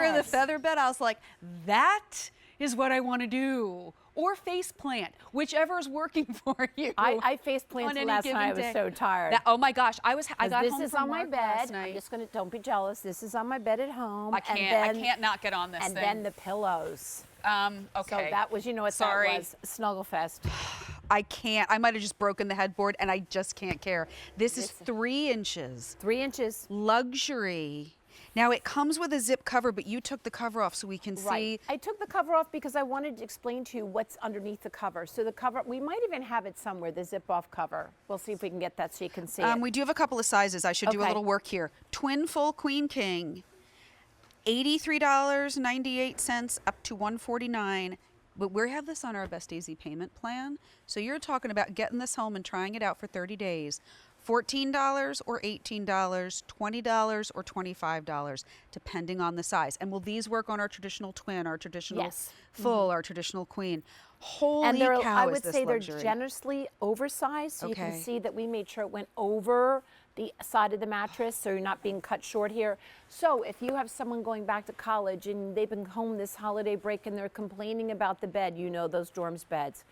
of the feather bed, I was like, that is what I want to do. Or face plant, whichever is working for you. I face planted last night. I was so tired. Oh my gosh, I got this home is from on my work bed. last night. I'm just gonna, don't be jealous. This is on my bed at home. I can't not get on this and thing. then the pillows. Okay. So that was, you know what Sorry. that was? Snuggle Fest. I can't. I might have just broken the headboard, and I just can't care. This is 3 inches. 3 inches. Luxury. Now it comes with a zip cover, but you took the cover off so we can see. I took the cover off because I wanted to explain to you what's underneath the cover. So the cover, we might even have it somewhere, the zip off cover. We'll see if we can get that so you can see it. We do have a couple of sizes. I should do a little work here. Twin full queen king, $83.98 up to $149. But we have this on our Best Easy payment plan. So you're talking about getting this home and trying it out for 30 days. $14 or $18, $20 or $25, depending on the size. And will these work on our traditional twin, our traditional full, our traditional queen? Holy cow, I would is this say luxury. they're generously oversized, so you can see that we made sure it went over the side of the mattress, so you're not being cut short here. So if you have someone going back to college and they've been home this holiday break and they're complaining about the bed, you know those dorms beds,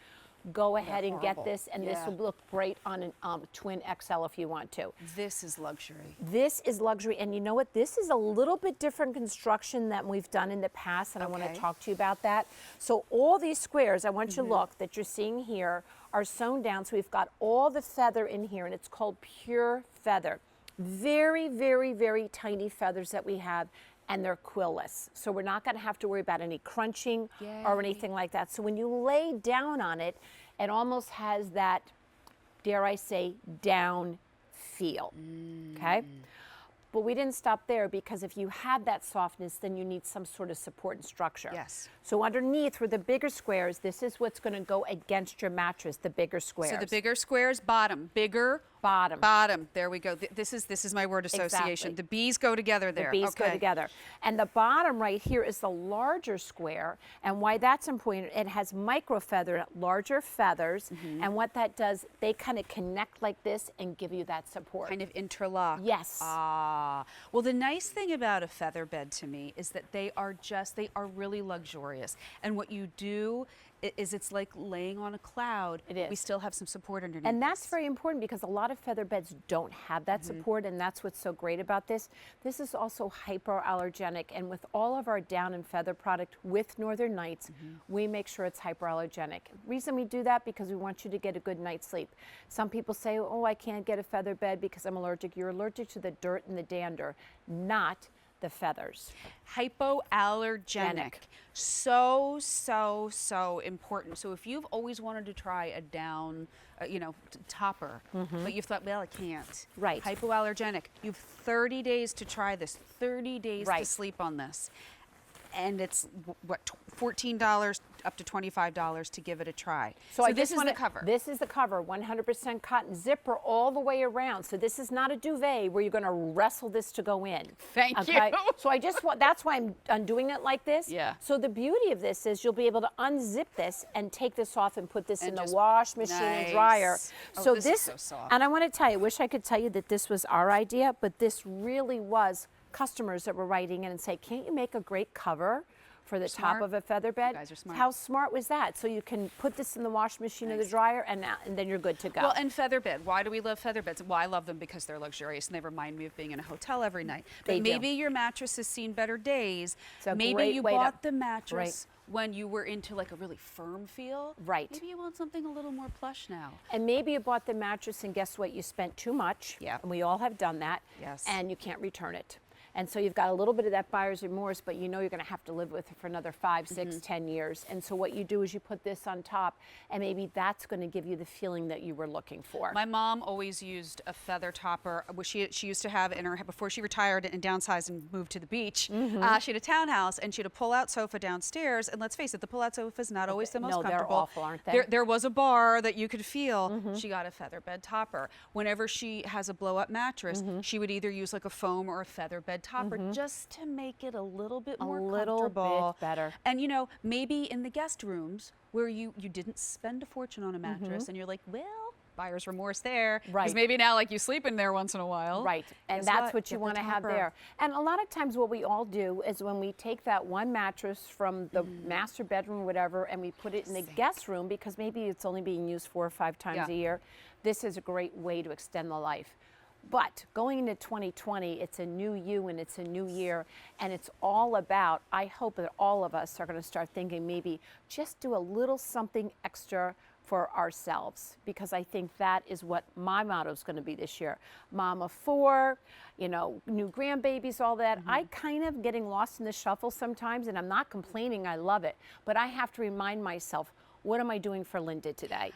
go ahead and get this, and this will look great on a twin XL if you want to. This is luxury. This is luxury, and you know what? This is a little bit different construction than we've done in the past, and I want to talk to you about that. So all these squares, I want you to look, that you're seeing here are sewn down, so we've got all the feather in here, and it's called pure feather. Very, very, very tiny feathers that we have, and they're quillless. So we're not going to have to worry about any crunching or anything like that. So when you lay down on it, it almost has that, dare I say, down feel, okay? But we didn't stop there, because if you have that softness, then you need some sort of support and structure. Yes. So underneath, where the bigger squares, this is what's going to go against your mattress, the bigger squares. So the bigger squares, bottom, bigger, bottom. Bottom. There we go. This is my word association. Exactly. The B's go together there. The B's go together. And the bottom right here is the larger square. And why that's important, it has micro feather, larger feathers. And what that does, they kind of connect like this and give you that support. Kind of interlock. Yes. Ah. Well, the nice thing about a feather bed to me is that they are really luxurious. And what you do is it's like laying on a cloud. It is. We still have some support underneath. And that's very important, because a lot of feather beds don't have that support, and that's what's so great about this. This is also hypoallergenic, and with all of our down and feather product with Northern Nights, we make sure it's hypoallergenic. Reason we do that, because we want you to get a good night's sleep. Some people say, oh, I can't get a feather bed because I'm allergic. You're allergic to the dirt and the dander, not the feathers. Hypoallergenic. So, so, so important. So if you've always wanted to try a down, topper, but you've thought, well, I can't. Right. Hypoallergenic. You have 30 days to try this, 30 days to sleep on this. And it's, what, $14 up to $25 to give it a try. So this is the cover. This is the cover, 100% cotton, zipper all the way around. So this is not a duvet where you're going to wrestle this to go in. Thank you. So I just want, that's why I'm undoing it like this. Yeah. So the beauty of this is you'll be able to unzip this and take this off and put this in the wash machine and dryer. So this is so soft. And I want to tell you, I wish I could tell you that this was our idea, but this really was customers that were writing in and say, can't you make a great cover for the top of a feather bed? You guys are smart. How smart was that? So you can put this in the wash machine or the dryer, and then you're good to go. Well, and featherbed. Why do we love featherbeds? Well, I love them because they're luxurious and they remind me of being in a hotel every night. But maybe your mattress has seen better days. Maybe you bought the mattress when you were into like a really firm feel. Right. Maybe you want something a little more plush now. And maybe you bought the mattress and guess what? You spent too much. Yeah. And we all have done that. Yes. And you can't return it. And so you've got a little bit of that buyer's remorse, but you know you're going to have to live with it for another 5, 6, 10 years. And so what you do is you put this on top, and maybe that's going to give you the feeling that you were looking for. My mom always used a feather topper, which she used to have in her, before she retired and downsized and moved to the beach. She had a townhouse, and she had a pull-out sofa downstairs. And let's face it, the pull-out sofa is not always the most comfortable. They're awful, aren't they? There was a bar that you could feel. She got a feather bed topper. Whenever she has a blow-up mattress, she would either use like a foam or a feather bed topper, just to make it a little bit more comfortable. Bit better. And maybe in the guest rooms where you didn't spend a fortune on a mattress and you're like, well, buyer's remorse there. Right. Because maybe now, like, you sleep in there once in a while. Right, and Guess that's what Get you the want to have topper. there. And a lot of times what we all do is when we take that one mattress from the master bedroom or whatever and we put it in the guest room, because maybe it's only being used 4 or 5 times a year, this is a great way to extend the life. But going into 2020, it's a new you and it's a new year, and it's all about, I hope that all of us are going to start thinking maybe just do a little something extra for ourselves, because I think that is what my motto is going to be this year. Mom of 4, you know, new grandbabies, all that. I kind of getting lost in the shuffle sometimes, and I'm not complaining, I love it, but I have to remind myself, what am I doing for Linda today?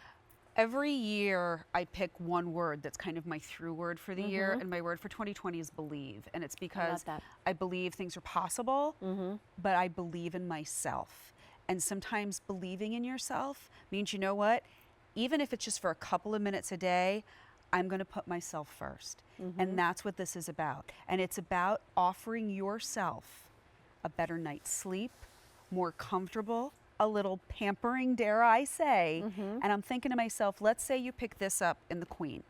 Every year I pick one word that's kind of my through word for the year, and my word for 2020 is believe. And it's because I believe things are possible, but I believe in myself. And sometimes believing in yourself means, you know what, even if it's just for a couple of minutes a day, I'm going to put myself first. And that's what this is about. And it's about offering yourself a better night's sleep, more comfortable, a little pampering, dare I say. And I'm thinking to myself, let's say you pick this up in the Queen,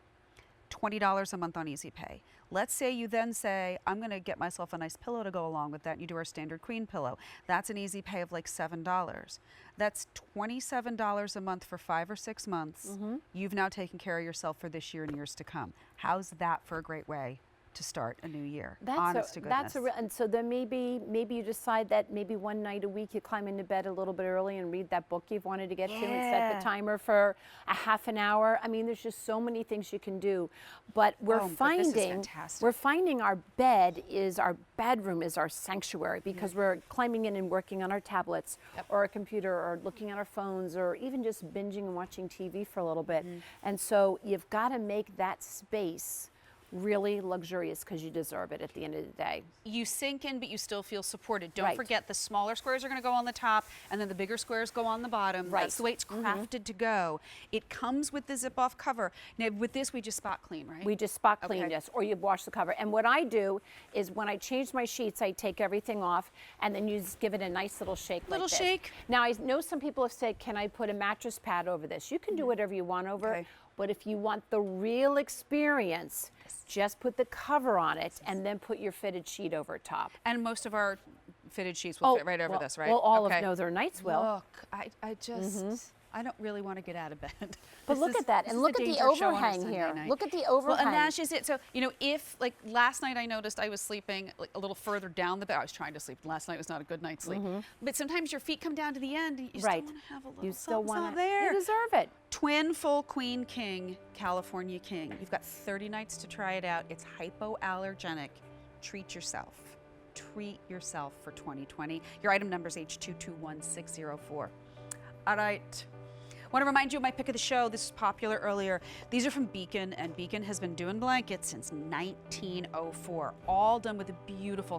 $20 a month on Easy Pay. Let's say you then say, I'm going to get myself a nice pillow to go along with that, and you do our standard Queen pillow. That's an Easy Pay of like $7. That's $27 a month for 5 or 6 months. You've now taken care of yourself for this year and years to come. How's that for a great way to start a new year? Honest to goodness. And so then maybe you decide that maybe one night a week you climb into bed a little bit early and read that book you've wanted to get to and set the timer for a half an hour. I mean, there's just so many things you can do. But we're finding our bedroom is our sanctuary, because we're climbing in and working on our tablets or a computer or looking at our phones or even just binging and watching TV for a little bit. And so you've got to make that space really luxurious, because you deserve it at the end of the day. You sink in, but you still feel supported. Don't forget, the smaller squares are going to go on the top, and then the bigger squares go on the bottom. That's the way it's crafted to go. It comes with the zip-off cover. Now, with this, we just spot clean, right? We just spot clean, yes, or you wash the cover. And what I do is when I change my sheets, I take everything off, and then you just give it a nice little shake like this. Shake. Now, I know some people have said, can I put a mattress pad over this? You can do whatever you want over it. But if you want the real experience, just put the cover on it and then put your fitted sheet over top. And most of our fitted sheets will fit right over this, right? Well, all of Northern Nights will. Look, I just, I don't really want to get out of bed. But look at that, and look at the overhang here. Look at the overhang. Well, and that's just it. So, you know, if, like, last night I noticed I was sleeping like a little further down the bed. I was trying to sleep. Last night was not a good night's sleep. But sometimes your feet come down to the end, and you still want to have a little you still want there. You deserve it. Twin full queen king, California king. You've got 30 nights to try it out. It's hypoallergenic. Treat yourself. Treat yourself for 2020. Your item number is H221604. All right. I want to remind you of my pick of the show. This was popular earlier. These are from Beacon, and Beacon has been doing blankets since 1904, all done with a beautiful